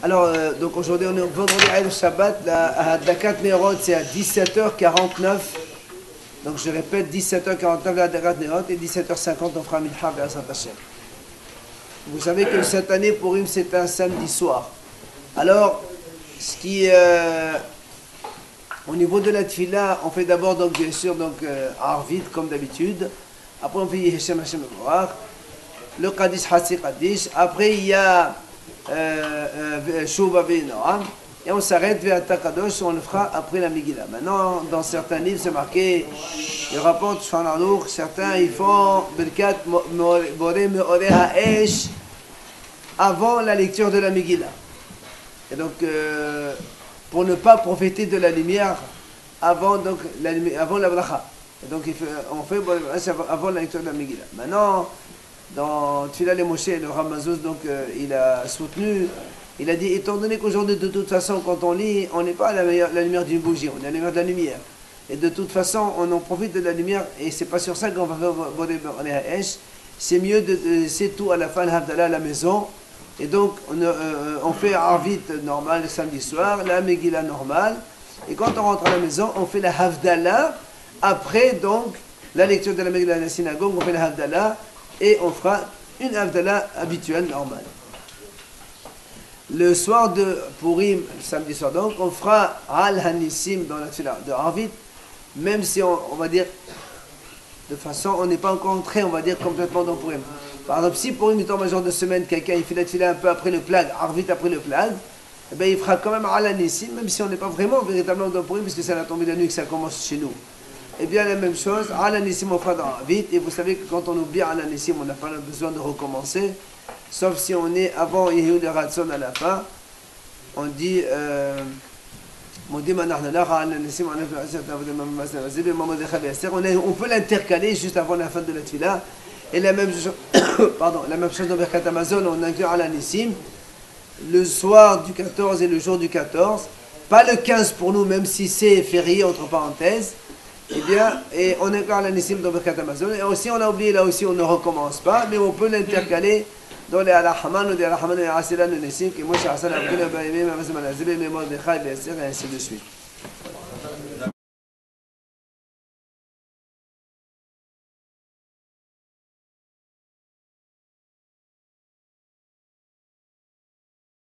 Alors, donc aujourd'hui, on est vendredi Eid Shabbat. La Hadakat Nerot, c'est à 17h49. Donc, je répète, 17h49 la Hadakat Nerot et 17h50 on fera Mincha Be'ezrat Hashem. Vous savez que cette année, Purim, c'est un samedi soir. Alors, ce qui au niveau de la Tfila, on fait d'abord, donc, bien sûr, Arvit, comme d'habitude. Après, on fait Yeshem Hashem Evorach. Le Kaddish Hatsi Kaddish. Après, il y a Shuva Ve'inoam. Et on s'arrête vers Takadosh, on le fera après la Megillah. Maintenant, dans certains livres, c'est marqué, il rapporte Shulchan Aruch, certains ils font Birkat Borei Meoreh Ha'esh avant la lecture de la Megillah. Et donc, pour ne pas profiter de la lumière avant la bracha. Et donc, on fait avant la lecture de la Megillah. Maintenant, dans Tfilah les Moshe, le Ramazouz, donc, il a soutenu. Il a dit, étant donné qu'aujourd'hui, de toute façon, quand on lit, on n'est pas à la lumière d'une bougie, on est à la lumière de la lumière. Et de toute façon, on en profite de la lumière, et c'est pas sur ça qu'on va faire Borei Meoreh Ha'esh. C'est mieux de laisser tout à la fin, l'Havdalah à la maison. Et donc, on fait Arvit normal le samedi soir, la Megillah normale. Et quand on rentre à la maison, on fait la Havdalah. Après, donc, la lecture de la Megillah à la synagogue, on fait la Havdalah. Et on fera une Havdalah habituelle, normale. Le soir de Purim, le samedi soir, donc, on fera Al Hanissim dans la Tfilah de Arvit, même si on va dire, de façon, on n'est pas encore entré, on va dire, complètement dans Purim. Par exemple, si Purim est en majeur de semaine, quelqu'un il fait la Tfilah un peu après le Plag, Arvit après le Plag, eh bien, il fera quand même Al Hanissim, même si on n'est pas vraiment véritablement dans Purim, puisque c'est la tombée de la nuit que ça commence chez nous. Eh bien, la même chose, Al Hanissim on fera dans Arvit, et vous savez que quand on oublie Al Hanissim, on n'a pas besoin de recommencer. Sauf si on est avant Yehud et Ratson à la fin, on dit on peut l'intercaler juste avant la fin de la Tfilah. Et la même chose, la même chose dans Birkat Hamazon, on inclut Al Hanissim le soir du 14 et le jour du 14, pas le 15 pour nous, même si c'est férié entre parenthèses. Eh bien, et on inclut Al Hanissim dans Birkat Hamazon. Et aussi, on a oublié, là aussi, on ne recommence pas, mais on peut l'intercaler. dans les Al-Haman, les Al-Haman et Asilan, les Nessim, qui moi, j'ai Hassan, Abdullah, Baïmé, Mazman, Azibé, Mémor, Dechaï, et ainsi de suite.